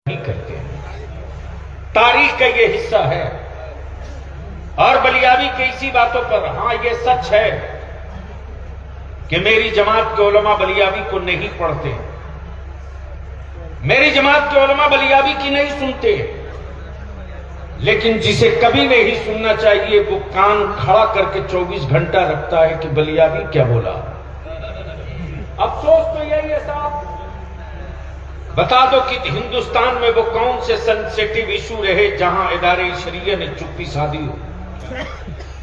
नहीं करते हैं। तारीख का ये हिस्सा है। और बलियावी की इसी बातों पर हां ये सच है कि मेरी जमात के उलमा बलियावी को नहीं पढ़ते, मेरी जमात के उलमा बलियावी की नहीं सुनते, लेकिन जिसे कभी नहीं सुनना चाहिए वो कान खड़ा करके 24 घंटा रखता है कि बलियावी क्या बोला। अफसोस तो यही है साहब, बता दो कि हिंदुस्तान में वो कौन से सेंसिटिव इशू रहे जहां इदारे शरिया ने चुप्पी साधी हो।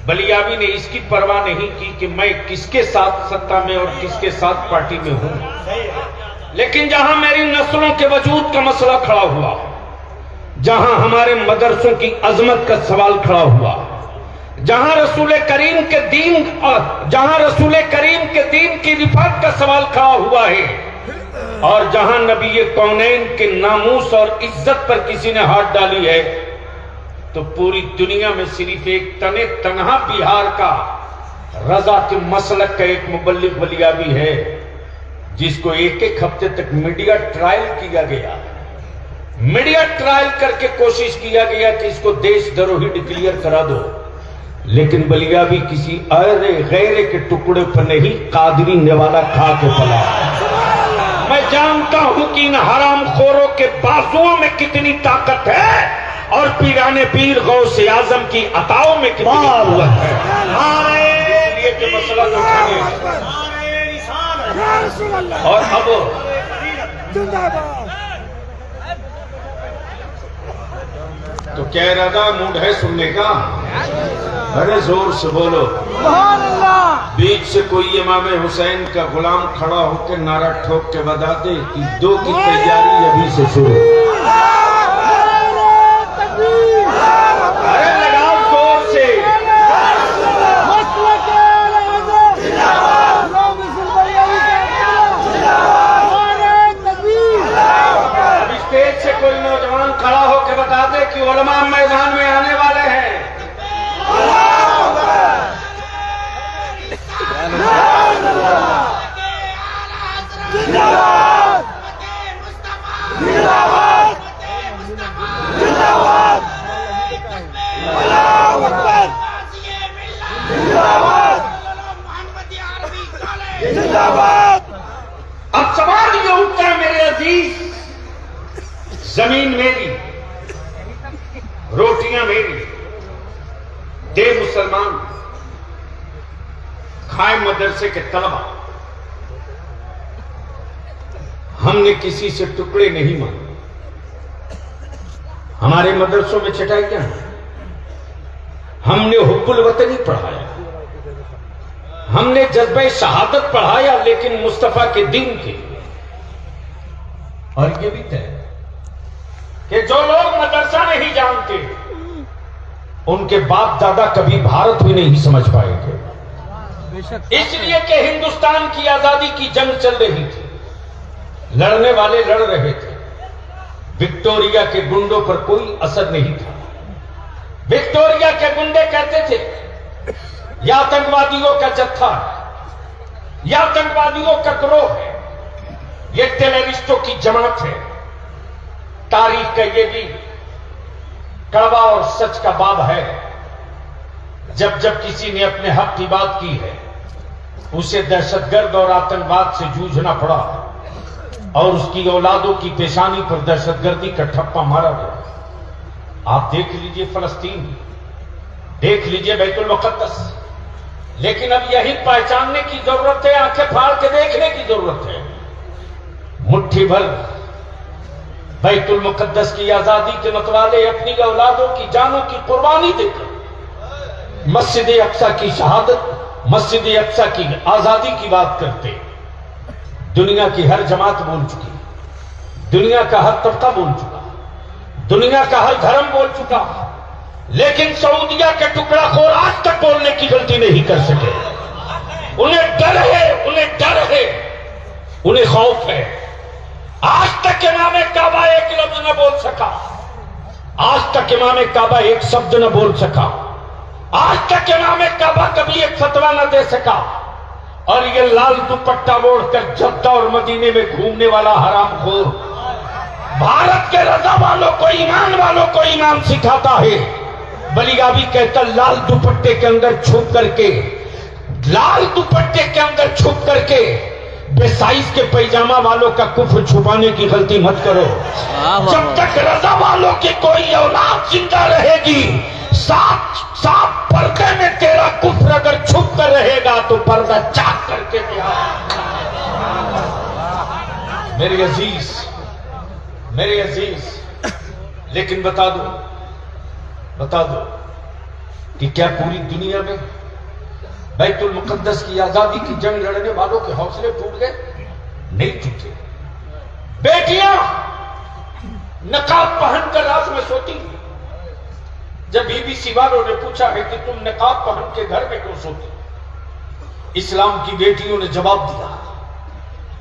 बलियावी ने इसकी परवाह नहीं की कि मैं किसके साथ सत्ता में और किसके साथ पार्टी में हूं, लेकिन जहां मेरी नस्लों के वजूद का मसला खड़ा हुआ, जहां हमारे मदरसों की अजमत का सवाल खड़ा हुआ, जहां रसूल करीम के दीन की रिफात का सवाल खड़ा हुआ है, और जहां नबी कौनैन के नामूस और इज्जत पर किसी ने हाथ डाली है, तो पूरी दुनिया में सिर्फ एक तने तनहा बिहार का रजा के मसलक का एक मुबल्लिग बलियावी है, जिसको एक एक हफ्ते तक मीडिया ट्रायल किया गया, मीडिया ट्रायल करके कोशिश किया गया कि इसको देशद्रोही डिक्लेयर करा दो, लेकिन बलियावी किसी अरे गैरे के टुकड़े पर नहीं, कादरी नेवाला खा के पला। मैं जानता हूं कि इन हरामखोरों के बाजुओं में कितनी ताकत है और पीराने पीर गौसे आजम की अताओं में कितनी कुव्वत है। इसलिए कि मसला उठाने और अब तो क्या इरादा मूड है सुनने का? अरे जोर से बोलो। बीच से कोई इमाम हुसैन का गुलाम खड़ा होकर नारा ठोक के बता दे कि 2 की तैयारी अभी से शुरू। अरे लगाओ जोर से। अब स्टेज से कोई नौजवान खड़ा होकर बता दे कि उलमा मैदान में आने वाले हैं। अब सवाल ये उठता है मेरे अजीज, जमीन मेरी, रोटियां मेरी, दे मुसलमान, खाए मदरसे के तलबा। हमने किसी से टुकड़े नहीं मांगे। हमारे मदरसों में चटाइयां हैं। हमने हुब्बुल वतनी पढ़ाया, हमने जज्बे शहादत पढ़ाया, लेकिन मुस्तफा के दीन के। और ये भी तय कि जो लोग मदरसा नहीं जानते, उनके बाप दादा कभी भारत भी नहीं समझ पाएंगे। इसलिए कि हिंदुस्तान की आजादी की जंग चल रही थी, लड़ने वाले लड़ रहे थे। विक्टोरिया के गुंडों पर कोई असर नहीं था। विक्टोरिया के गुंडे कहते थे या आतंकवादियों का जत्था है, या आतंकवादियों का गिरोह है, ये टेररिस्टों की जमात है। तारीख का ये भी कड़वा और सच का बाब है। जब जब किसी ने अपने हक की बात की है, उसे दहशतगर्द और आतंकवाद से जूझना पड़ा, और उसकी औलादों की पेशानी पर दहशतगर्दी का ठप्पा मारा गया। आप देख लीजिए फलस्तीन, देख लीजिए बैतुल मुकद्दस, लेकिन अब यही पहचानने की जरूरत है, आंखें फाड़ के देखने की जरूरत है। मुट्ठी भर बैतुल मुकद्दस की आजादी के मतवाले अपनी औलादों की जानों की कुर्बानी देकर मस्जिद अक्सा की शहादत, मस्जिद अक्सा की आजादी की बात करते। दुनिया की हर जमात बोल चुकी, दुनिया का हर तबका बोल चुका, दुनिया का हर धर्म बोल चुका, लेकिन सऊदिया के टुकड़ा खोर आज तक बोलने की गलती नहीं कर सके। उन्हें डर है, उन्हें डर है, उन्हें खौफ है। आज तक इमाम काबा एक लफ्ज न बोल सका, आज तक इमाम काबा एक शब्द न बोल सका, आज तक इमाम काबा कभी एक फतवा न दे सका। और ये लाल दुपट्टा ओढ़कर जद्दा और मदीने में घूमने वाला हरामखोर भारत के रजा वालों को, ईमान वालों को ईमान सिखाता है। बलियाबी कहता लाल दुपट्टे के अंदर छुप करके, लाल दुपट्टे के अंदर छुप करके बेसाइज के पैजामा वालों का कुफ्र छुपाने की गलती मत करो। जब तक रजा वालों की कोई औलाद जिंदा रहेगी, साफ साफ पर्दे में तेरा कुफ्र अगर छुप कर रहेगा तो पर्दा चाक करके दिया। मेरे अजीज, मेरे अजीज, लेकिन बता दो कि क्या पूरी दुनिया में बैतुल मुकद्दस की आजादी की जंग लड़ने वालों के हौसले टूट गए? नहीं टूटे। बेटियां नकाब पहनकर रात में सोती थी। जब बीबीसी वालों ने पूछा है कि तुम नकाब पहन के घर में क्यों सोती, इस्लाम की बेटियों ने जवाब दिया,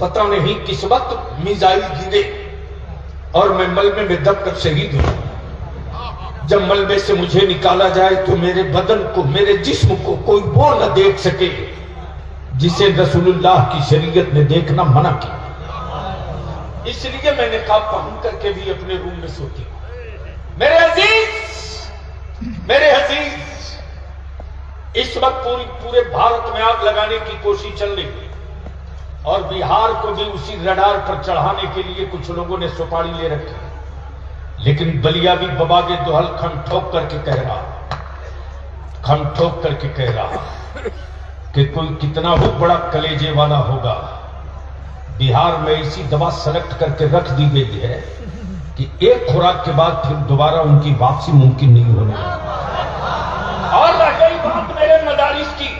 पता नहीं किस वक्त मिसाइल गिरे और मैं मलबे में दबकर शहीद हूं। जब मलबे से मुझे निकाला जाए तो मेरे बदन को, मेरे जिस्म को कोई वो न देख सके जिसे रसूलुल्लाह की शरीयत ने देखना मना किया। इसलिए मैं निकाब पहन करके भी अपने रूम में सोती हूं। मेरे अजीज, मेरे अजीज, इस वक्त पूरे भारत में आग लगाने की कोशिश चल रही है और बिहार को भी उसी रडार पर चढ़ाने के लिए कुछ लोगों ने सुपारी ले रखी है। लेकिन बलियाबी बाबा के दोहल खम ठोक करके कह रहा कि कोई कितना हो बड़ा कलेजे वाला होगा, बिहार में ऐसी दवा सेलेक्ट करके रख दी गई है कि एक खुराक के बाद फिर दोबारा उनकी वापसी मुमकिन नहीं होने वाली। और रह गई बात मेरे मदारिस की,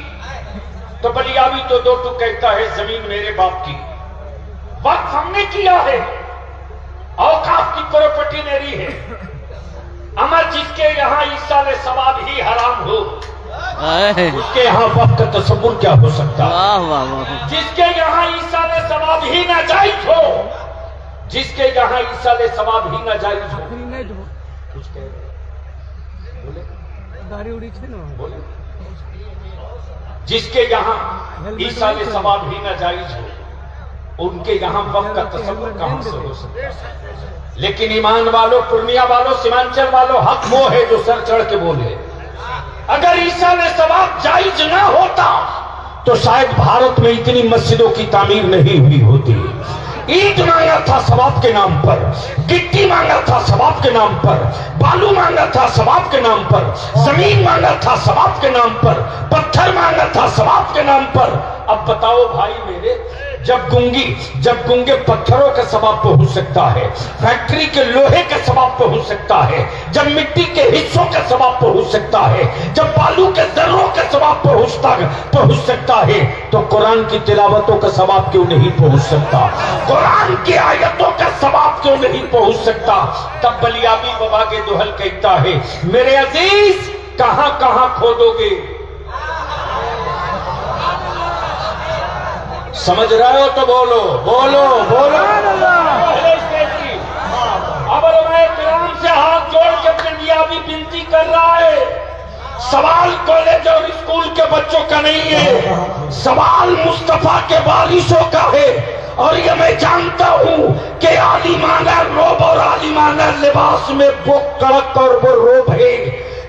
तो बलियाबी तो दो टूक कहता है जमीन मेरे बाप की, वक्त हमने किया है, औकाफ की प्रॉपर्टी मेरी है। अमर जिसके यहाँ ईसाले सवाब ही हराम हो, उसके यहाँ वक्त का तसव्वुर क्या हो सकता है। जिसके यहाँ ईसाले सवाब ही नाजायज हो, जिसके यहाँ ईसाले सवाब ही नाजायज हो, कुछ कह बोले, जिसके यहाँ ईसाले सवाब ही नाजायज हो, उनके यहां वक्त का तसव्वुर कहां से हो सकता है। लेकिन ईमान वालों, पूर्णिया वालों, सीमांचल वालों, हक वो है जो सर चढ़ के बोले। अगर ईसा ने सवाब जायज ना होता तो शायद भारत में इतनी मस्जिदों की तामीर नहीं हुई होती। ईंट मांगा था सवाब के नाम पर, गिट्टी मांगा था सवाब के नाम पर, बालू मांगा था सवाब के नाम पर, जमीन मांगा था सवाब के नाम पर, पत्थर मांगा था सवाब के नाम पर। अब बताओ भाई मेरे, जब गूंगे पत्थरों के सवाब पे हो सकता है, फैक्ट्री के लोहे के सवाब पे हो सकता है, जब मिट्टी के हिस्सों के सवाब पे हो सकता है, जब बालू के जर्रों के सवाब पे पहुंच सकता है, तो कुरान की तिलावतों का सवाब क्यों नहीं पहुंच सकता? कुरान की आयतों का सवाब क्यों नहीं पहुंच सकता? तब बलियाबी बाबा के दोहल कहता है, मेरे अजीज कहां कहां खोदोगे? समझ रहे हो तो बोलो बोलो बोलो। अब मैं किराम से हाथ जोड़ के बलियाबी विनती कर रहा है, सवाल कॉलेज और स्कूल के बच्चों का नहीं है, सवाल मुस्तफा के वारिसों का है। और ये मैं जानता हूं कि आलिमाना रोब और आलिमाना लिबास में वो कड़क और वो रोब है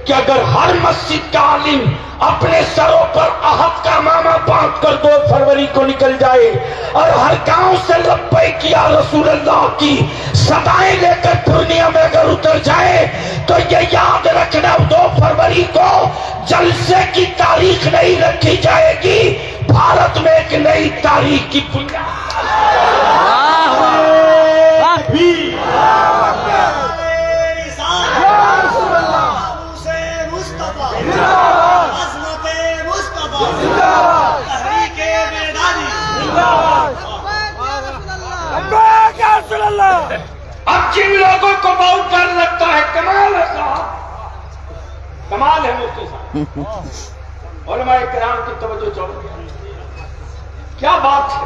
कि अगर हर मस्जिद का आलिम अपने सरों पर अहद का मामा बांध कर 2 फरवरी को निकल जाए और हर गांव से लब्बैक या रसूलल्लाह की सदाएं लेकर पूर्णिया में अगर उतर जाए, तो ये याद रखना 2 फरवरी को जलसे की तारीख नहीं रखी जाएगी, भारत में एक नई तारीख की बुनियाद। अब जिन लोगों को बहुत डर लगता है, कमाल है साहब, कमाल है मुफ्ती साहब, उलमा किराम की तवज्जो चाहो, क्या बात है।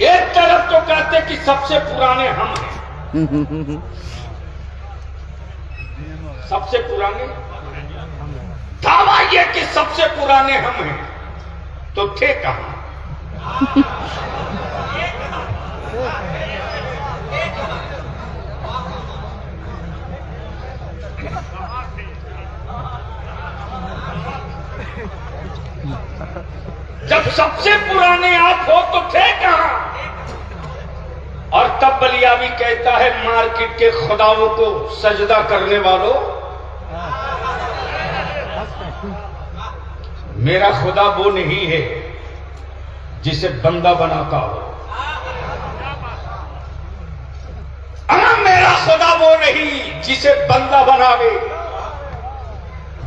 एक तरफ तो कहते कि सबसे पुराने हम हैं, सबसे पुराने, दावा ये कि सबसे पुराने हम हैं, तो थे कहां? जब सबसे पुराने आप हो तो थे कहां? और तब बलियावी कहता है मार्केट के खुदाओं को सजदा करने वालों, मेरा खुदा वो नहीं है जिसे बंदा बनाता हो। मेरा खुदा वो नहीं जिसे बंदा बनावे,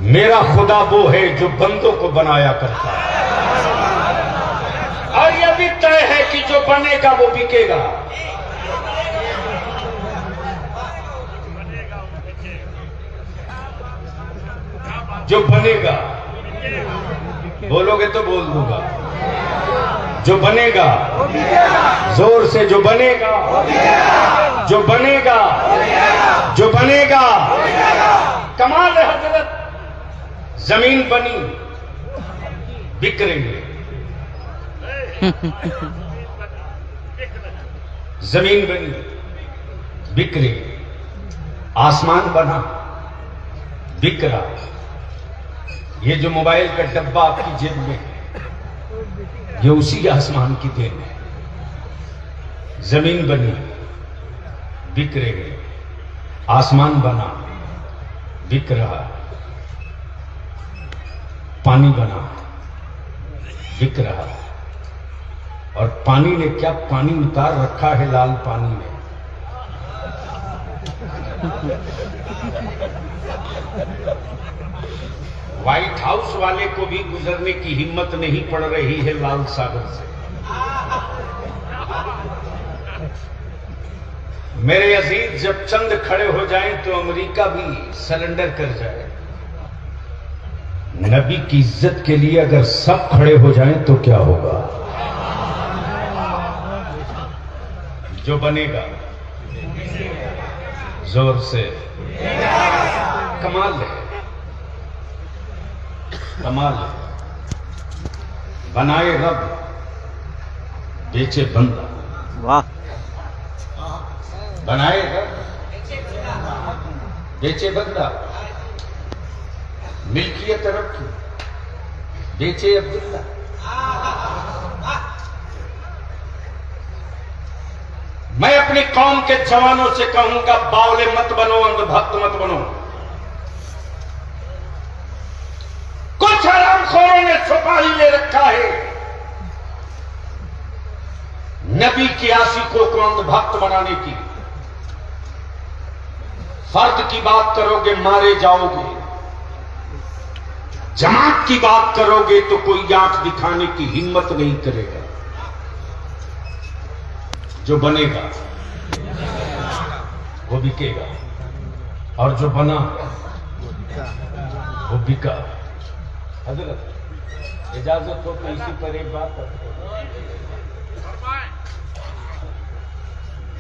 मेरा खुदा वो है जो बंदों को बनाया करता है। और यह भी तय है कि जो बनेगा वो बिकेगा। जो बनेगा, बोलोगे तो बोल दूंगा, जो बनेगा, जोर से जो बनेगा, जो बनेगा, जो बनेगा। कमाल है हजरत, जमीन बनी, बिक रही है। जमीन बनी, बिक रही, आसमान बना, बिक रहा। ये जो मोबाइल का डब्बा आपकी जेब में है, ये उसी आसमान की देन है। जमीन बनी, बिक रही, आसमान बना, बिक रहा, पानी बना, बिक रहा। और पानी ने क्या पानी उतार रखा है लाल पानी में। व्हाइट हाउस वाले को भी गुजरने की हिम्मत नहीं पड़ रही है लाल सागर से। मेरे अजीज, जब चंद खड़े हो जाएं तो अमेरिका भी सरेंडर कर जाए। नबी की इज्जत के लिए अगर सब खड़े हो जाएं तो क्या होगा? जो बनेगा, जोर से, कमाल है, कमाल है। बनाए रब, बेचे बंदा। वाह। बनाए रब, बेचे बंदा। मिल्कियत रब की, बेचे अब्दुल्ला। मैं अपनी कौम के जवानों से कहूंगा, बावले मत बनो, अंधभक्त मत बनो। कुछ हरामखोरों ने छुपा ही ले रखा है। नबी की आशिकों को अंधभक्त बनाने की। फर्द की बात करोगे मारे जाओगे, जमात की बात करोगे तो कोई आंख दिखाने की हिम्मत नहीं करेगा। जो बनेगा वो बिकेगा, और जो बना वो बिका। हजरत इजाजत हो तो इसी पर एक बात करते हैं।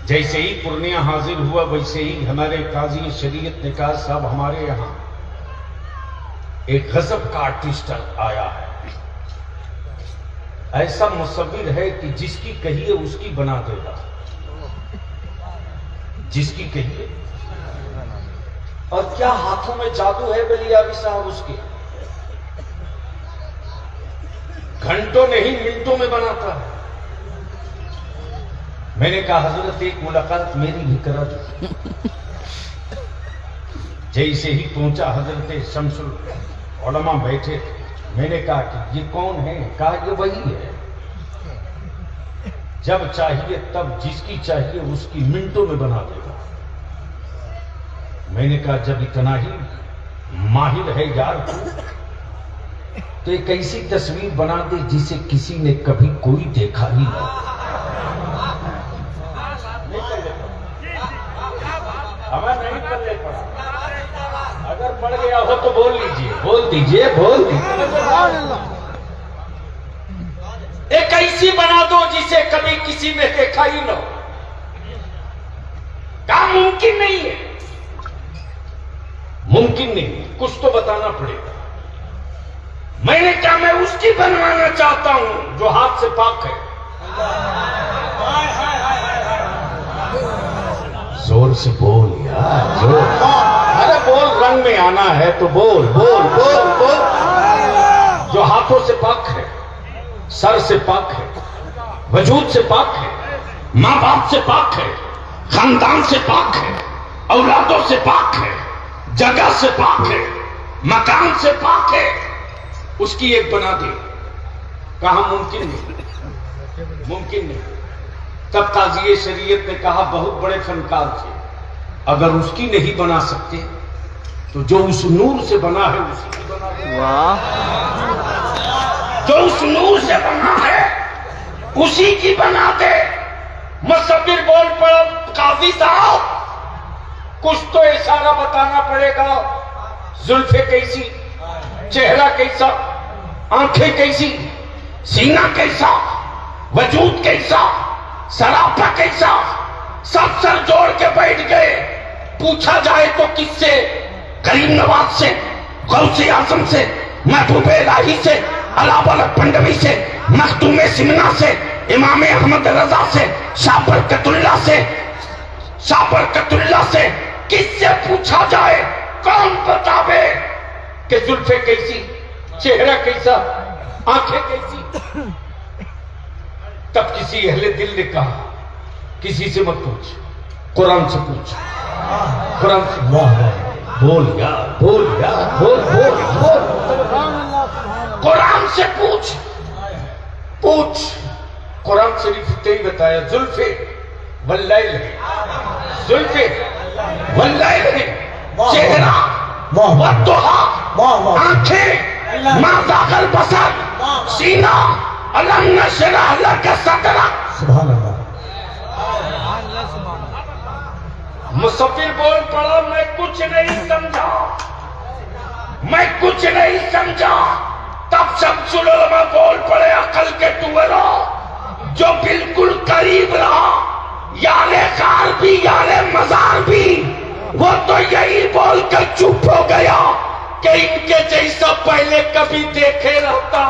जैसे ही पूर्णिया हाजिर हुआ, वैसे ही हमारे काजी शरीयत ने कहा, साहब हमारे यहां एक गजब का आर्टिस्ट आया है। ऐसा मुसव्विर है कि जिसकी कहिए उसकी बना देगा, जिसकी कहिए। और क्या हाथों में जादू है बलियावी साहब उसके। घंटों नहीं मिनटों में बनाता है। मैंने कहा हजरत एक मुलाकात मेरी भी करा दी। जैसे ही पहुंचा हजरत शमसुल उलमा बैठे थे। मैंने कहा कि ये कौन है? कहा ये वही है, जब चाहिए तब जिसकी चाहिए उसकी मिनटों में बना देगा। मैंने कहा जब इतना ही माहिर है यार तो एक ऐसी तस्वीर बना दे जिसे किसी ने कभी कोई देखा ही नहीं। हमें नहीं करने पड़ा। अगर पड़ गया हो तो बोल लीजिए, बोल दीजिए, बोल दीजिए। एक ऐसी बना दो जिसे कभी किसी ने देखा ही ना। काम मुमकिन नहीं है, मुमकिन नहीं, कुछ तो बताना पड़ेगा। मैंने कहा मैं उसकी बनवाना चाहता हूं जो हाथ से पाक है। जोर से बोल यार, जोर। अरे बोल, रंग में आना है तो बोल बोल बोल बोल। जो हाथों से पाक है, सर से पाक है, वजूद से पाक है, माँ बाप से पाक है, खानदान से पाक है, औलादों से पाक है, जगह से पाक है, मकान से पाक है, उसकी एक बना दे। कहा मुमकिन नहीं, मुमकिन नहीं। तब काज़ी शरीयत ने कहा बहुत बड़े फनकार थे, अगर उसकी नहीं बना सकते तो जो उस नूर से बना है उसी की बना दे। जो उस नूर से बना है उसी की बना दे। मुसव्विर बोल पड़ा, काजी साहब कुछ तो इशारा बताना पड़ेगा। जुल्फे कैसी, चेहरा कैसा, आंखें कैसी, सीना कैसा, वजूद कैसा, सरापा कैसा, सब सर जोड़ के बैठ गए। पूछा जाए तो किससे? गरीब नवाज से, गौसे आजम से, महबूबे इलाही से, अलावल पंडवी से, मखदूमे सिमना से, इमाम अहमद रजा से, शाह बरकतुल्लाह से, शाह बरकतुल्लाह से, किससे पूछा जाए? कौन बतावे कि जुल्फे कैसी, चेहरा कैसा, आंखें कैसी? तब किसी अहले दिल ने कहा किसी से मत पूछ, कुरान से पूछ। कुरान से। वाह वाह, बोल यार, बोल यार, बोल बोल बोल। कुरान से पूछ, पूछ। कुरान शरीफ ने ही बताया, जुल्फे वल्लैल है, जुल्फे वल्लैल है, चेहरा वद्दुहा, आंखें माज़ागल बसर, सीना अलम नशरह लका सदरक। सुभान अल्लाह। मुसव्विर बोल पड़ा, मैं कुछ नहीं समझा, मैं कुछ नहीं समझा। तब शम्सुल उलमा बोल पड़े, अकल के टुकड़ा जो बिल्कुल करीब रहा, यारे कार भी यारे मजार भी, वो तो यही बोलकर चुप हो गया कि इनके जैसा पहले कभी देखे रहता।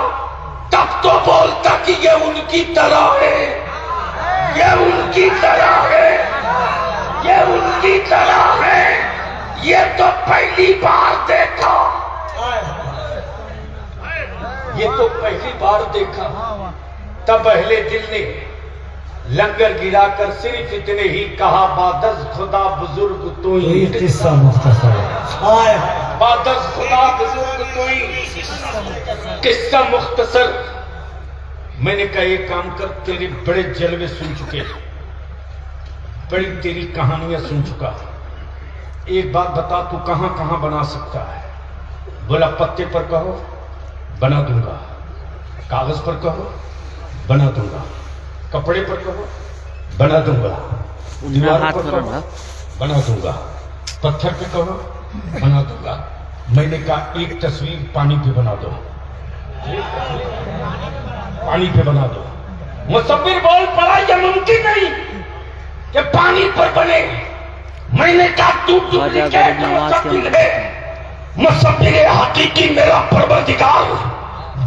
तब तो बोलता कि ये उनकी तरह है, ये उनकी तरह है, ये उनकी तरह है, ये तो पहली बार देखा, ये तो पहली बार देखा। तब अहले दिल ने लंगर गिराकर सिर्फ इतने ही कहा, बादस खुदा बुजुर्ग तू ही। किस्सा मुख्तसर, बादस खुदा बुजुर्ग तू ही, किस्सा मुख्तसर। मैंने कहा एक काम कर, तेरे बड़े जलवे सुन चुके, बड़ी तेरी कहानियां सुन चुका, एक बात बता, तू कहां कहां बना सकता है? बोला पत्ते पर कहो बना दूंगा, कागज पर कहो बना दूंगा, कपड़े पर कहो बना दूंगा, दीवार पर कहो बना दूंगा, पत्थर पे कहो बना दूंगा। मैंने कहा एक तस्वीर पानी पे बना दो, पानी पे बना दो। मुसव्विर बोल पड़ा, यह मुमकिन नहीं कि पानी पर बने। मैंने कहा तू डुप्लीकेट मुसव्विर है, मुसव्विर हकीकी मेरा परवरदिगार।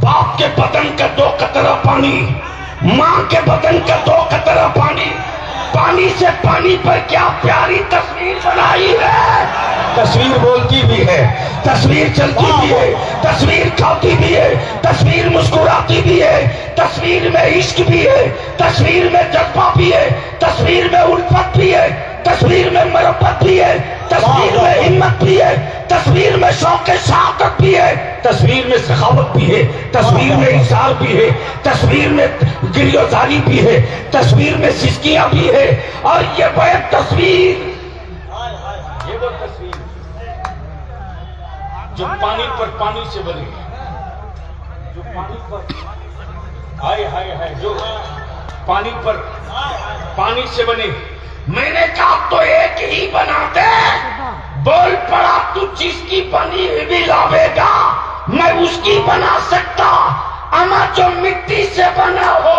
बाप के बदन का 2 कतरा पानी, माँ के बदन का 2 कतरा पानी, पानी से पानी पर क्या प्यारी तस्वीर बनाई है। तस्वीर बोलती भी है, तस्वीर चलती भी है, तस्वीर खाती भी है, तस्वीर मुस्कुराती भी है, तस्वीर में इश्क भी है, तस्वीर में जज्बा भी है, तस्वीर में उल्फत भी है, तस्वीर में मोहब्बत भी है, तस्वीर में हिम्मत भी है, तस्वीर में शौक शहादत भी है, तस्वीर में सखावत भी है, तस्वीर में इशार भी है, तस्वीर में गिरियोजारी भी है, तस्वीर में सिसकियां भी है। और ये वह तस्वीर, ये वो तस्वीर जो पानी पर पानी से बनी, जो पानी पर हाय हाय हाय, जो पानी पर पानी से बनी। मैंने कहा तो एक ही बना दे। बोल पड़ा, तू जिसकी बनी हुई भी लावेगा मैं उसकी बना सकता, अमा जो मिट्टी से बना हो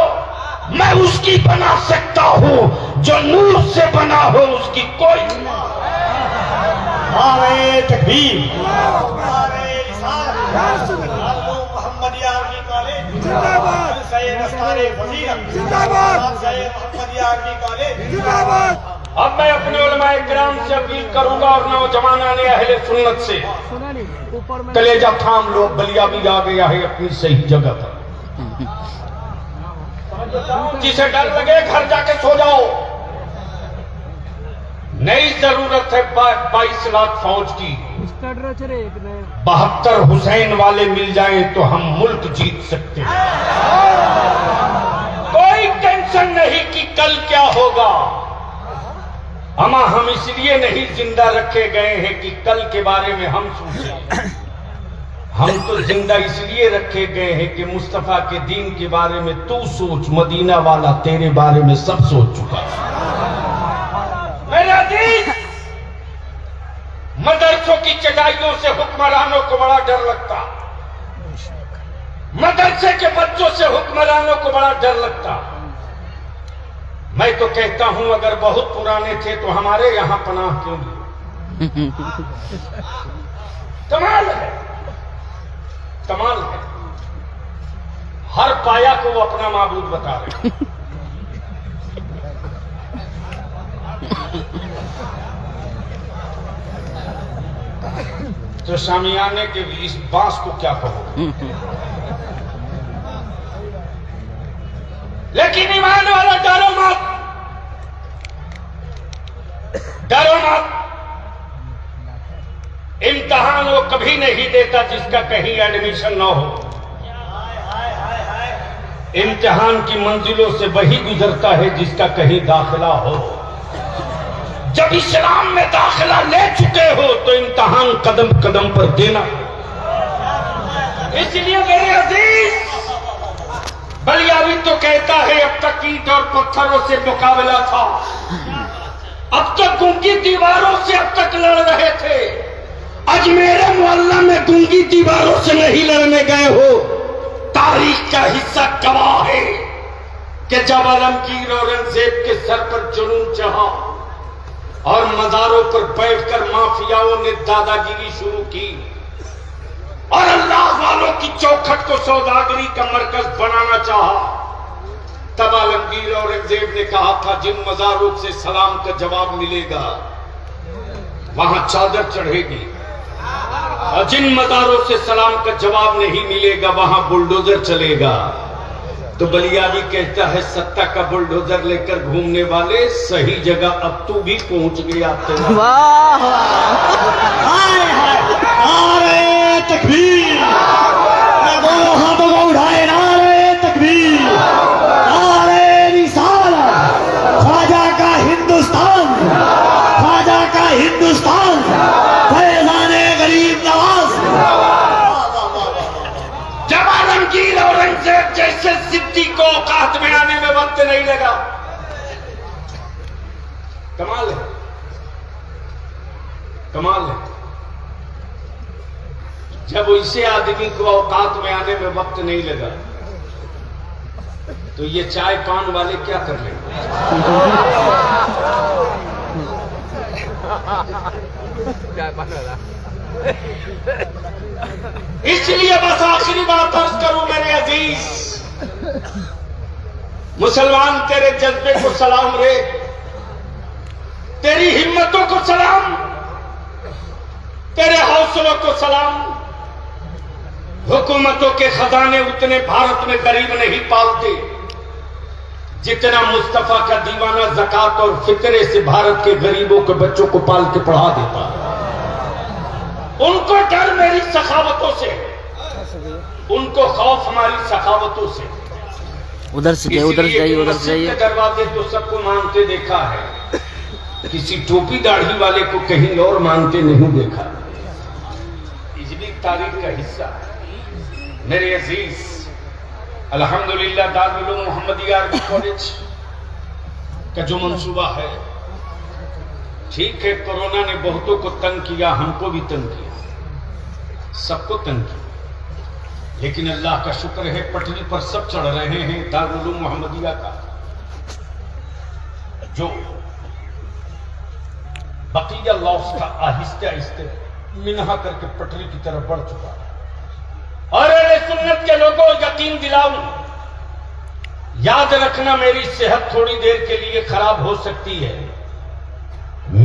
मैं उसकी बना सकता हूँ, जो नूर से बना हो उसकी कोई नहीं। नारे तकबीर, नारे रिसालत, मोहम्मदिया आर्मी कॉलेज जिंदाबाद, सैयद अस्तारे फजीलत जिंदाबाद, सैयद मोहम्मदिया आर्मी कॉलेज जिंदाबाद। अब मैं अपने उलमाए किराम से अपील करूंगा और नौजवाना ने अहले सुन्नत से कलेजा थाम लो, बलिया भी आ गया है अपनी सही जगह पर। जिसे डर लगे घर जाके सो जाओ। नई जरूरत है 22 लाख फौज की। 72 हुसैन वाले मिल जाएं तो हम मुल्क जीत सकते हैं। कोई टेंशन नहीं कि कल क्या होगा। अमा हम इसलिए नहीं जिंदा रखे गए हैं कि कल के बारे में हम सोचें। हम तो जिंदा इसलिए रखे गए हैं कि मुस्तफा के दीन के बारे में तू सोच, मदीना वाला तेरे बारे में सब सोच चुका है। मेरे अजीज, मदरसों की चटाइयों से हुक्मरानों को बड़ा डर लगता। मदरसे के बच्चों से हुक्मरानों को बड़ा डर लगता। मैं तो कहता हूं अगर बहुत पुराने थे तो हमारे यहां पनाह क्यों ली? कमाल है, कमाल है। हर पाया को वो अपना माबूद बता रहे। तो शामियाने के भी इस बांस को क्या कहो। लेकिन ईमान वाला डरो मत, डरो मत। इम्तिहान वो कभी नहीं देता जिसका कहीं एडमिशन न हो। इम्तिहान की मंजिलों से वही गुजरता है जिसका कहीं दाखिला हो। जब इस्लाम में दाखिला ले चुके हो तो इम्तिहान कदम कदम पर देना। इसलिए मेरे अजीज, बलियावी तो कहता है अब तक ईंट और पत्थरों से मुकाबला था, अब तक गूंगी दीवारों से अब तक लड़ रहे थे। आज मेरे मोहल्ला में गूंगी दीवारों से नहीं लड़ने गए हो। तारीख का हिस्सा गवाह है कि जब आलमगीर औरंगजेब के सर पर जुनून चढ़ा और मजारों पर बैठकर माफियाओं ने दादागिरी शुरू की और अल्लाह वालों की चौखट को सौदागरी का मरकज बनाना चाहा, तब आलमगीर औरंगजेब ने कहा था जिन मजारों से सलाम का जवाब मिलेगा वहां चादर चढ़ेगी, और जिन मजारों से सलाम का जवाब नहीं मिलेगा वहां बुलडोजर चलेगा। तो बलियावी कहता है सत्ता का बुलडोजर लेकर घूमने वाले सही जगह अब तू भी पहुंच गया। वाह, नारे तकबीर, दोनों हाथों को उठाए, नारे तकबीर, नारे रिसालत। ख्वाजा का हिंदुस्तान, ख्वाजा का हिंदुस्तान, फैजाने गरीब नवाज। जब आलमगीर औरंगजेब जैसे सिद्दी को औकात में आने में वक्त नहीं लगा। कमाल है, कमाल है। जब इसे आदमी को औकात में आने में वक्त नहीं लगा तो ये चाय पान वाले क्या कर लेंगे? इसलिए बस आखिरी बात अर्ज करूं मेरे अजीज, मुसलमान तेरे जज्बे को सलाम रे, तेरी हिम्मतों को सलाम, तेरे हौसलों को सलाम। हुकूमतों के खजाने उतने भारत में गरीब नहीं पालते जितना मुस्तफा का दीवाना ज़कात और फितरे से भारत के गरीबों के बच्चों को पाल के पढ़ा देता। उनको डर मेरी सखावतों से, उनको खौफ हमारी सखावतों से। उधर से जाइए, उधर से जाइए। दरवाजे तो सबको मानते देखा है, किसी टोपी दाढ़ी वाले को कहीं और मानते नहीं देखा। इजली तारीख का हिस्सा है मेरे अजीज। अल्हम्दुलिल्लाह दारुल उलूम मोहम्मदिया अरबी कॉलेज का जो मंसूबा है, ठीक है, कोरोना ने बहुतों को तंग किया, हमको भी तंग किया, सबको तंग किया, लेकिन अल्लाह का शुक्र है पटरी पर सब चढ़ रहे हैं। दारुल उलूम मोहम्मदिया का जो बकिया लॉस का आहिस्ते आहिस्ते मिनहा करके पटरी की तरफ बढ़ चुका है। और अहले सुन्नत के लोगों, यकीन दिलाऊं, याद रखना मेरी सेहत थोड़ी देर के लिए खराब हो सकती है,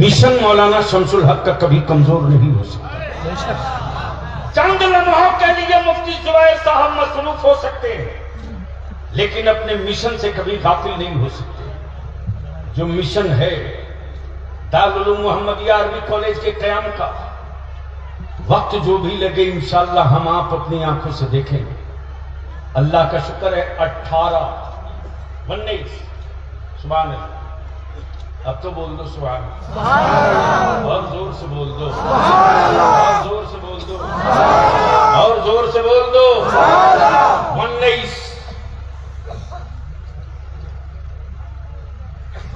मिशन मौलाना शमसुल हक का कभी कमजोर नहीं हो सकता। चंद लम्हों के लिए मुफ्ती जुबैर साहब मसरूफ हो सकते हैं, लेकिन अपने मिशन से कभी गाफिल नहीं हो सकते। जो मिशन है दारुल उलूम मोहम्मदिया अरबी कॉलेज के कयाम का, वक्त जो भी लगे इंशाअल्लाह हम आप अपनी आंखों से देखेंगे। अल्लाह का शुक्र है 19 सुभान अल्लाह। अब तो बोल दो सुभान अल्लाह, और जोर से बोल दो, और जोर से बोल दो, और जोर से बोल दो। 19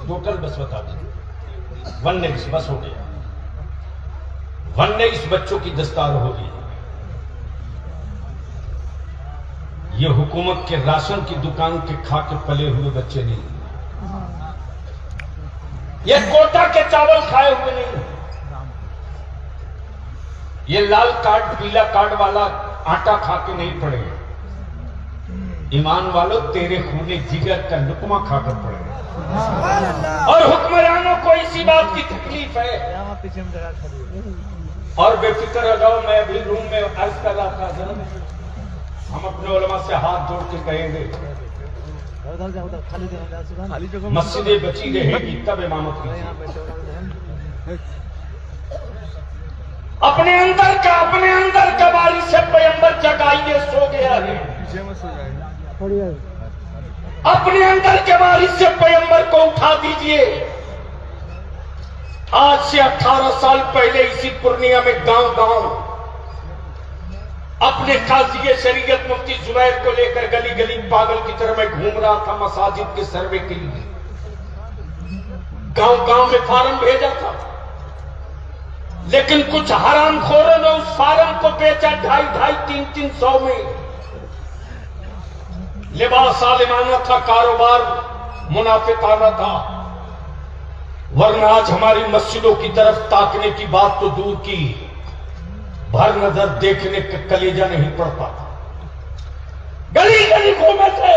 टोटल बस बता दो, 19 बस हो गया। 19 बच्चों की दस्तार होगी। ये हुकूमत के राशन की दुकान के खा के पले हुए बच्चे नहीं, ये कोटा के चावल खाए हुए नहीं, ये लाल कार्ड पीला कार्ड वाला आटा खा के नहीं पड़े। ईमान वालों, तेरे खूने जिगर का लुकमा खाकर पड़े। और हुक्मरानों को इसी बात की तकलीफ है। और बेफिक्र हो जाओ, मैं अभी रूम में अर्ज कर रहा था, हम अपने उलमा से हाथ जोड़ के कहेंगे मस्जिदें बची रहेगी तब इमामत कीजिए। अपने अंदर का वारी से पैगंबर जगाइए, सो गया है। अपने अंदर के वारी से पैगंबर को उठा दीजिए। आज से 18 साल पहले इसी पूर्णिया में गांव अपने काजी शरीयत मुफ्ती जुबैर को लेकर गली गली पागल की तरह मैं घूम रहा था मसाजिद के सर्वे के लिए। गांव में फार्म भेजा था, लेकिन कुछ हरामखोरों ने उस फार्म को बेचा 250-300 में। लिबास आलिमाना था, कारोबार मुनाफिकाना था, वरना आज हमारी मस्जिदों की तरफ ताकने की बात तो दूर की, भर नजर देखने का कलेजा नहीं पड़ता था। गली गली घूमे थे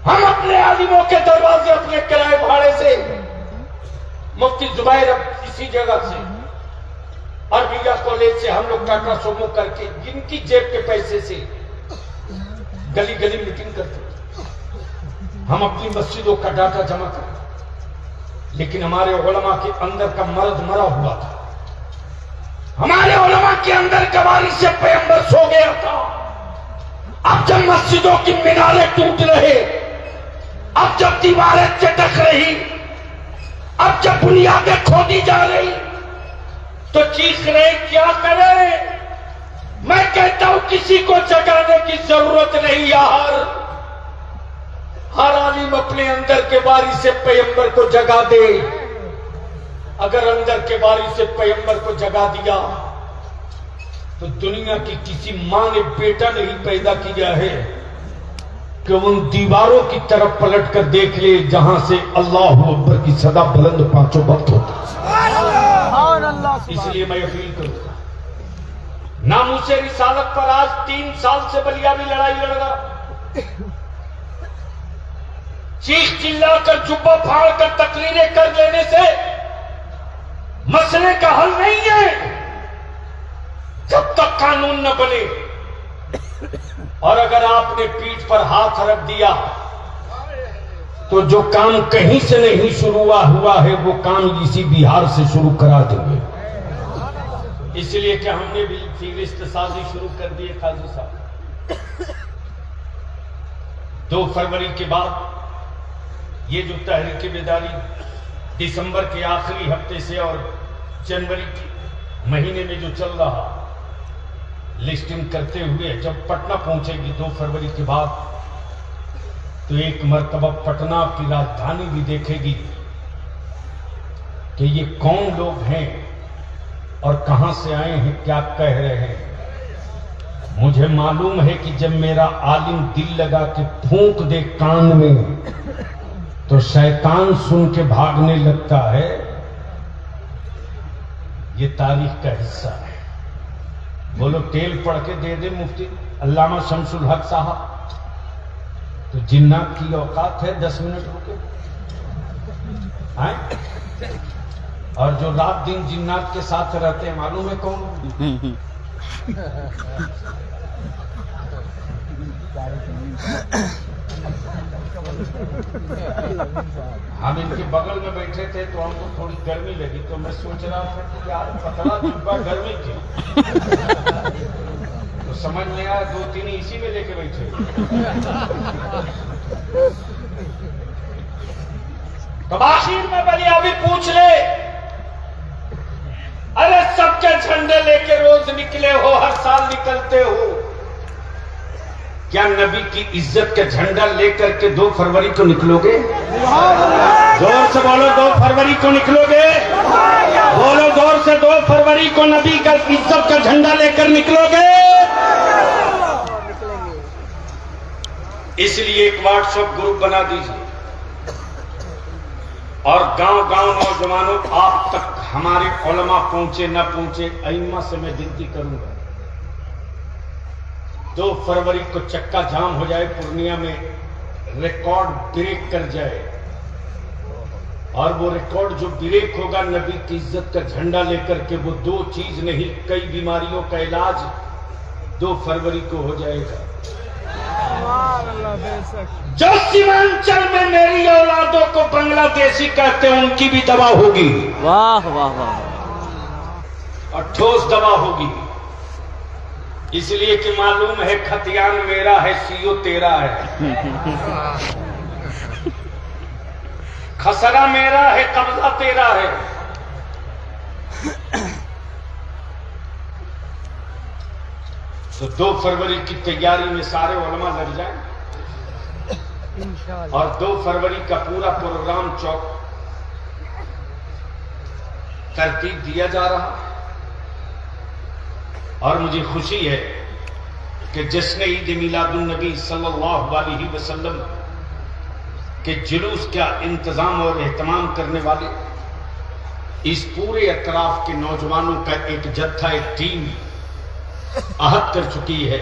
हम अपने आलिमों के दरवाजे, अपने किराए भाड़े से। मुफ्ती जुबैर अब इसी जगह से अरबिया कॉलेज से हम लोग टाटा सोमो करके जिनकी जेब के पैसे से गली गली मीटिंग करते, हम अपनी मस्जिदों का डाटा जमा करते। लेकिन हमारे उलमा के अंदर का मर्द मरा हुआ था, हमारे उलमा के अंदर कवारी से पैगंबर सो गया था। अब जब मस्जिदों की मीनारें टूट रहे, अब जब दीवारें चटक रही, अब जब बुनियादें खोदी जा रही, तो चीख रहे क्या करें। मैं कहता हूं किसी को जगाने की जरूरत नहीं यार। हर आलिम अपने अंदर के बारी से पैगंबर को जगा दे। अगर अंदर के बारी से पैगंबर को जगा दिया तो दुनिया की किसी मां ने बेटा नहीं पैदा किया है कि उन दीवारों की तरफ पलट कर देख ले जहां से अल्लाह अकबर की सदा बुलंद पांचों वक्त होता। इसलिए मैं अपील करूंगा, नामूसे रिसालत पर आज 3 साल से बलिया में लड़ाई लड़ रहा, चीख चिल्लाकर जुब्बा फाड़ कर तकरीरें कर लेने से मसले का हल नहीं है। जब तक कानून न बने, और अगर आपने पीठ पर हाथ रख दिया तो जो काम कहीं से नहीं शुरू हुआ है वो काम इसी बिहार से शुरू करा देंगे। इसलिए कि हमने भी फीरिस्त साजी शुरू कर दी है काजी साहब। 2 फरवरी के बाद ये जो तहरीक बेदारी दिसंबर के आखिरी हफ्ते से और जनवरी के महीने में जो चल रहा, लिस्टिंग करते हुए जब पटना पहुंचेगी 2 फरवरी के बाद, तो एक मर्तबा पटना की राजधानी भी देखेगी कि ये कौन लोग हैं और कहां से आए हैं, क्या कह रहे हैं। मुझे मालूम है कि जब मेरा आलिम दिल लगा के फूंक दे कान में तो शैतान सुन के भागने लगता है। ये तारीख का हिस्सा है। बोलो तेल पढ़ के दे दे मुफ्ती अल्लामा शमसुल हक साहब, तो जिन्नात की औकात है 10 मिनट रुके। और जो रात दिन जिन्नात के साथ रहते हैं मालूम है कौन? हम इनके बगल में बैठे थे तो हमको थोड़ी गर्मी लगी तो मैं सोच रहा था कि यार पतला जुब्बा गर्मी क्यों? तो समझ में आया 2-3 इसी में लेके बैठे। तो आखिर में बलिया भी पूछ ले, अरे सबके झंडे लेके रोज निकले हो, हर साल निकलते हो, क्या नबी की इज्जत का झंडा लेकर के 2 फरवरी को निकलोगे? जोर से बोलो 2 फरवरी को निकलोगे? बोलो जोर से 2 फरवरी को नबी का इज्जत का झंडा लेकर निकलोगे? इसलिए एक व्हाट्सएप ग्रुप बना दीजिए और गांव-गांव नौजवानों आप तक हमारे उलमा पहुंचे न पहुंचे, अइम्मा से मैं विनती करूंगा 2 फरवरी को चक्का जाम हो जाए, पूर्णिया में रिकॉर्ड ब्रेक कर जाए और वो रिकॉर्ड जो ब्रेक होगा नबी की इज्जत का झंडा लेकर के, वो 2 चीज नहीं कई बीमारियों का इलाज 2 फरवरी को हो जाएगा। जो सीमांचल में मेरी औलादों को बांग्लादेशी कहते हैं उनकी भी दवा होगी। वाह वाह वाह। और ठोस दवा होगी, इसलिए कि मालूम है खतियान मेरा है, सीओ तेरा है, खसरा मेरा है, कब्जा तेरा है। तो 2 फरवरी की तैयारी में सारे उलमा लग जाएं और 2 फरवरी का पूरा प्रोग्राम चौक तरतीब दिया जा रहा है। और मुझे खुशी है कि जिसने ईद मिलादुन नबी सल्लल्लाहु अलैहि वसल्लम के जुलूस का इंतजाम और एहतमाम करने वाले इस पूरे अतराफ के नौजवानों का एक जत्था, एक टीम अहद कर चुकी है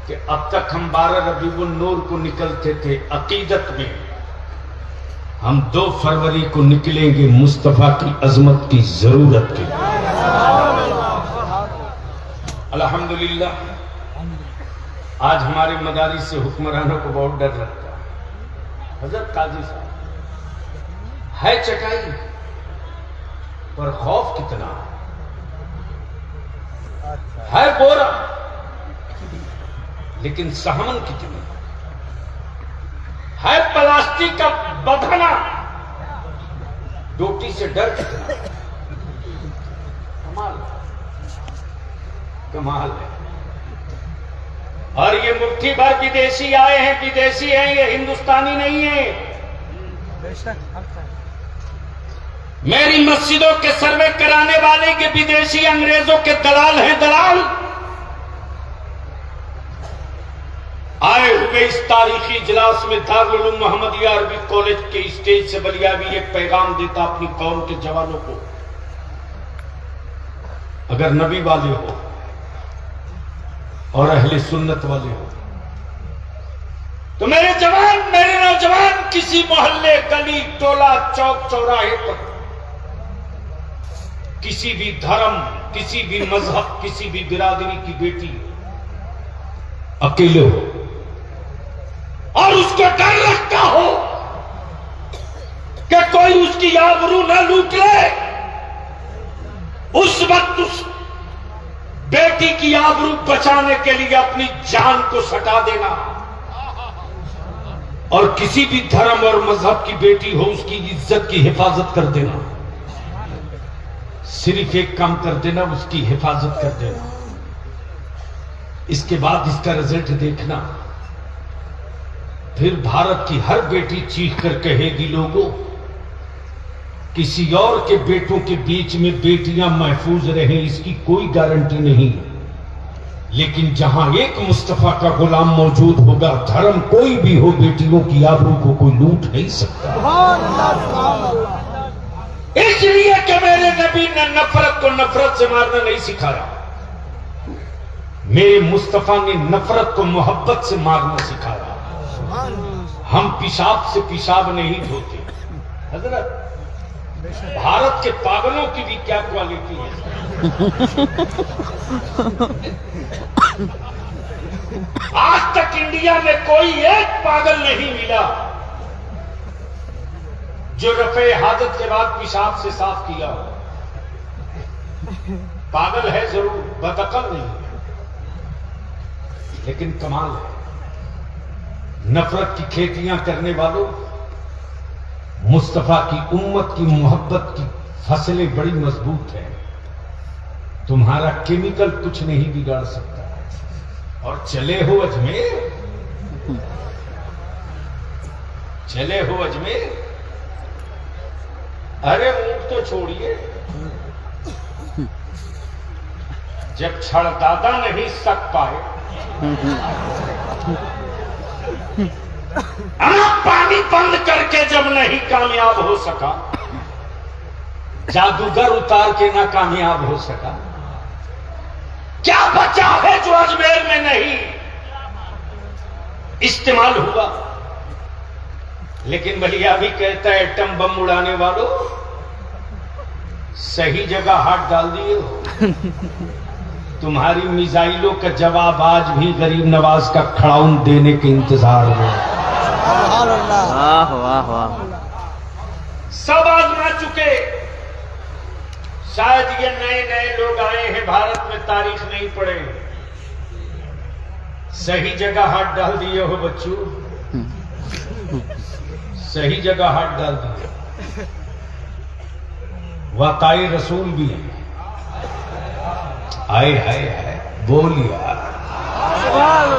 कि अब तक हम 12 रबीउल नूर को निकलते थे, अकीदत में हम 2 फरवरी को निकलेंगे मुस्तफा की अजमत की जरूरत के लिए। अल्हम्दुलिल्लाह आज हमारे मदारिस से हुक्मरानों को बहुत डर लगता है। हजरत काजी साहब है चटाई पर खौफ कितना है, बोरा लेकिन सहमन कितनी है, प्लास्टिक का बंधना डोटी से डर कितना। कमाल है। और ये मुट्ठी भर विदेशी आए हैं, विदेशी हैं, ये हिंदुस्तानी नहीं है। मेरी मस्जिदों के सर्वे कराने वाले के विदेशी अंग्रेजों के दलाल हैं, दलाल। आए हुए इस तारीखी इजलास में दारुल उलूम मोहम्मदिया अरबी कॉलेज के स्टेज से बलिया भी एक पैगाम देता अपनी कौम के जवानों को, अगर नबी वाले हो और अहले सुन्नत वाले हो तो मेरे जवान, मेरे नौजवान, किसी मोहल्ले, गली, टोला, चौक, चौराहे पर किसी भी धर्म, किसी भी मजहब, किसी भी बिरादरी की बेटी अकेले हो और उसको डर लगता हो कि कोई उसकी आबरू न लूट ले, उस वक्त उस बेटी की आबरू बचाने के लिए अपनी जान को सटा देना और किसी भी धर्म और मजहब की बेटी हो उसकी इज्जत की हिफाजत कर देना, सिर्फ एक काम कर देना, उसकी हिफाजत कर देना। इसके बाद इसका रिजल्ट देखना, फिर भारत की हर बेटी चीख कर कहेगी, लोगों किसी और के बेटों के बीच में बेटियां महफूज रहें इसकी कोई गारंटी नहीं, लेकिन जहां एक मुस्तफा का गुलाम मौजूद होगा, धर्म कोई भी हो, बेटियों की आबरू को कोई लूट नहीं सकता। इसलिए कि मेरे नबी ने नफरत को नफरत से मारना नहीं सिखाया, मेरे मुस्तफा ने नफरत को मोहब्बत से मारना सिखाया। हम पेशाब से पेशाब नहीं धोते। हजरत भारत के पागलों की भी क्या क्वालिटी है। आज तक इंडिया में कोई एक पागल नहीं मिला जो रफे हाजत के बाद पेशाब से साफ किया हो। पागल है जरूर, बदअकल नहीं है, लेकिन कमाल है। नफरत की खेतियां करने वालों, मुस्तफा की उम्मत की मोहब्बत की फसलें बड़ी मजबूत हैं। तुम्हारा केमिकल कुछ नहीं बिगाड़ सकता। और चले हो अजमेर, चले हो अजमेर, अरे ऊंट तो छोड़िए, जब छड़दादा नहीं सक पाए, पानी बंद करके जब नहीं कामयाब हो सका, जादूगर उतार के ना कामयाब हो सका, क्या बचा है जो अजमेर में नहीं इस्तेमाल हुआ। लेकिन भैया भी कहता है एटम बम उड़ाने वालों, सही जगह हाथ डाल दिए हो। तुम्हारी मिसाइलों का जवाब आज भी गरीब नवाज का खड़ाउन देने के इंतजार में। वाह वाह वाह। सब आजमा चुके, शायद ये नए नए लोग आए हैं भारत में, तारीख नहीं पढ़े। सही जगह हाथ डाल दिए हो बच्चों, सही जगह हाथ डाल दिए। वाक़ई रसूल भी है। आए हाय हाय, बोल यार,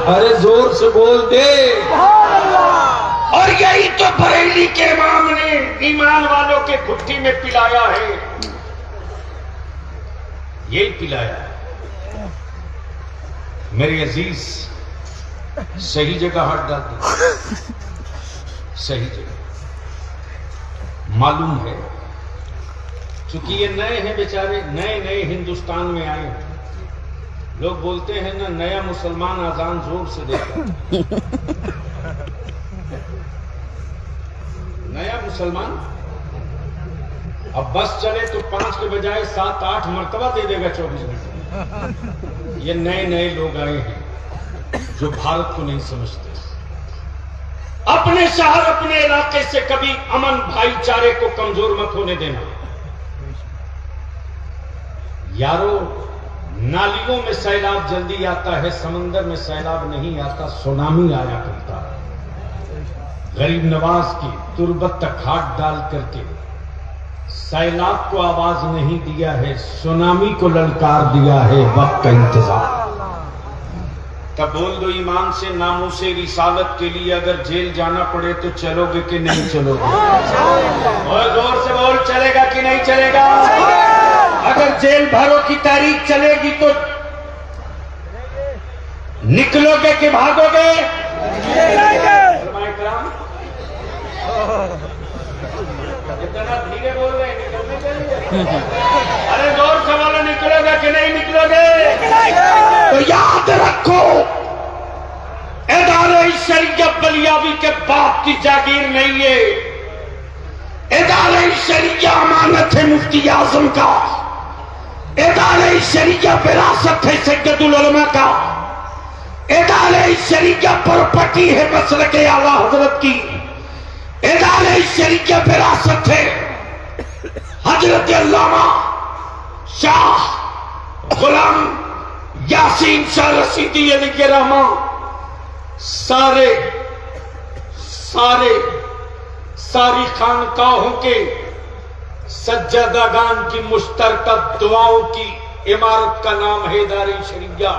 अरे जोर से बोल दे। और यही तो बरेली के इमाम ने ईमान वालों के घुट्टी में पिलाया है, यही पिलाया है। मेरे अजीज, सही जगह हाथ डाल दो, सही जगह। मालूम है क्योंकि ये नए हैं बेचारे, नए नए हिंदुस्तान में आए हैं। लोग बोलते हैं ना, नया मुसलमान अजान जोर से देता है। नया मुसलमान अब बस चले तो 5 के बजाय 7-8 मर्तबा दे देगा 24 घंटे। ये नए नए लोग आए हैं जो भारत को नहीं समझते। अपने शहर, अपने इलाके से कभी अमन भाईचारे को कमजोर मत होने देना। यारो, नालियों में सैलाब जल्दी आता है, समंदर में सैलाब नहीं आता, सुनामी आया करता है। गरीब नवाज की तुरबत तक हाथ डाल करके सैलाब को आवाज नहीं दिया है, सुनामी को ललकार दिया है। वक्त का इंतजार। तब बोल दो ईमान से, नामूसे रिसालत के लिए अगर जेल जाना पड़े तो चलोगे कि नहीं चलोगे? और जोर से बोल, चलेगा कि नहीं चलेगा? अगर जेल भरो की तारीख चलेगी तो निकलोगे कि भागोगे? इतना धीरे बोल रहे हैं, निकलने के लिए। अरे जोर से बोलो, निकलोगे कि नहीं निकलोगे? तो याद रखो, इदारे शरीयत बलियावी के बाप की जागीर नहीं है। इदारे शरीयत अमानत है मुफ्ती आजम का। इदारे शरीयत विरासत है सैयदुल उलमा का। इदारे शरीयत प्रॉपर्टी है मसलक आला हजरत की। इदारे शरीयत विरासत है हजरत अल्लामा शाह गुलाम यासीन शाह रशीदी अली के रहमा। सारी खानकाहों के सज्जादागान की मुश्तरका दुआओं की इमारत का नाम है इदारे शरिया।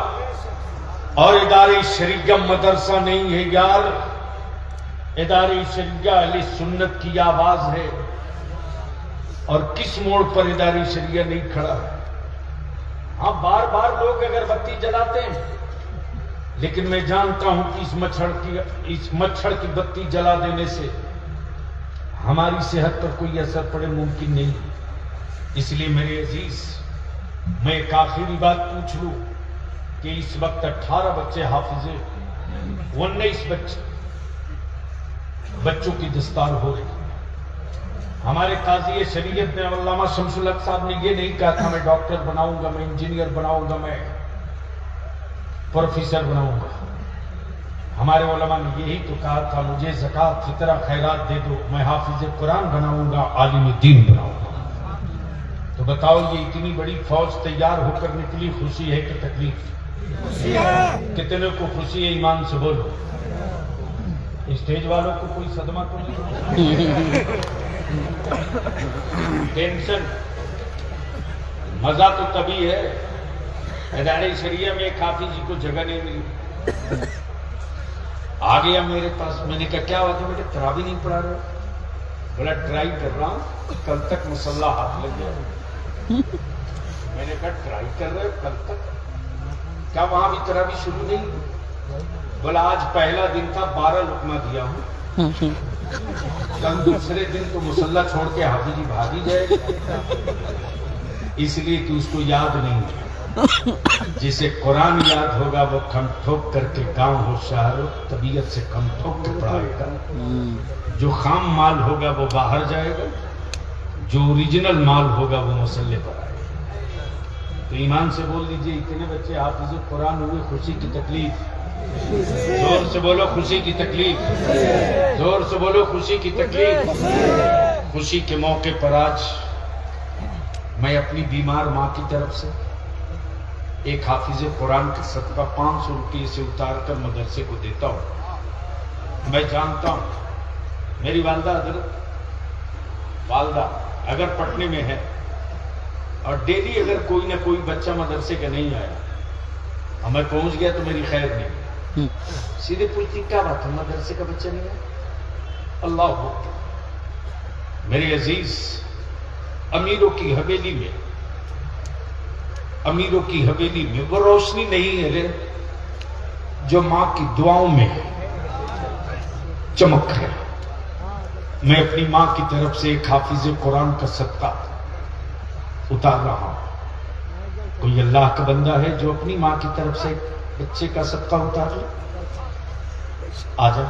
और इदारे शरिया मदरसा नहीं है यार, इदारे शरिया अहले सुन्नत की आवाज है। और किस मोड़ पर इदारे शरिया नहीं खड़ा है? हाँ, बार बार लोग अगरबत्ती जलाते हैं, लेकिन मैं जानता हूं कि इस मच्छर की बत्ती जला देने से हमारी सेहत पर कोई असर पड़े मुमकिन नहीं। इसलिए मेरे अजीज, मैं एक आखिरी बात पूछ लूं कि इस वक्त 18 बच्चे हाफिजे, 19 बच्चों की दस्तार हो रही। हमारे काजी शरीयत ने अल्लामा शमसुल हक साहब ने ये नहीं कहा था मैं डॉक्टर बनाऊंगा, मैं इंजीनियर बनाऊंगा, मैं प्रोफेसर बनाऊंगा। हमारे उलमा ने यही तो कहा था मुझे ज़कात फितरा खैरात दे दो, मैं हाफिज कुरान बनाऊंगा, आलिम दीन बनाऊंगा। तो बताओ ये इतनी बड़ी फौज तैयार होकर निकली, खुशी है कि तकलीफ? कितने को खुशी है? ईमान से बोलो। स्टेज वालों को कोई सदमा तो नहीं? टेंशन। मजा तो तभी है इदारे शरिया में काफी जी को जगह नहीं मिली। आ गया मेरे पास, मैंने कहा क्या बात है बेटे, तरावी नहीं पढ़ा रहे? बोला ट्राई कर रहा हूं, कल तक मुसल्ला हाथ लग गया। मैंने कहा ट्राई कर रहे हो कल तक? क्या वहां भी तरावी शुरू नहीं? बोला आज पहला दिन था, 12 लुकमा दिया हूं, कल दूसरे दिन तो मुसल्ला छोड़ के हाफिज जी भागी जाए, इसलिए कि उसको याद नहीं है। जिसे कुरान याद होगा वो कम ठोक करके गांव हो शहर हो तबीयत से कम ठोक के पढ़ाएगा। जो खाम माल होगा वो बाहर जाएगा, जो ओरिजिनल माल होगा वो मुसल्ले पर आएगा। तो ईमान से बोल दीजिए इतने बच्चे हाफिज कुरान हुए, खुशी की तकलीफ? जोर से बोलो खुशी की तकलीफ, जोर से बोलो खुशी की तकलीफ। खुशी के मौके पर आज मैं अपनी बीमार माँ की तरफ से एक हाफिज कुरान का सदका 500 रुपये से उतार कर मदरसे को देता हूँ। मैं जानता हूँ मेरी वालदा अगर पटने में है और डेली अगर कोई ना कोई बच्चा मदरसे का नहीं आया और मैं पहुंच गया तो मेरी खैर नहीं। सीधे पूछती क्या बात है, मदरसे का बच्चा नहीं है? अल्लाह अकबर। मेरे अजीज, अमीरों की हवेली में, अमीरों की हवेली में वो रोशनी नहीं है रे जो मां की दुआओं में चमक है। मैं अपनी मां की तरफ से एक हाफिज कुरान का सदका उतार रहा हूं। कोई अल्लाह का बंदा है जो अपनी मां की तरफ से बच्चे का सदका उतार ले? आ जा।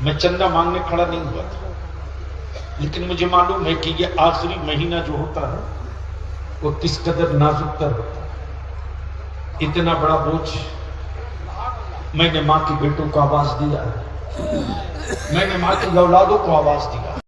मैं चंदा मांगने खड़ा नहीं हुआ था, लेकिन मुझे मालूम है कि ये आखिरी महीना जो होता है वो किस कदर नाजुकतर होता है। इतना बड़ा बोझ मैंने मां के बेटों को आवाज दिया है, मैंने मां की औलादों को आवाज दी।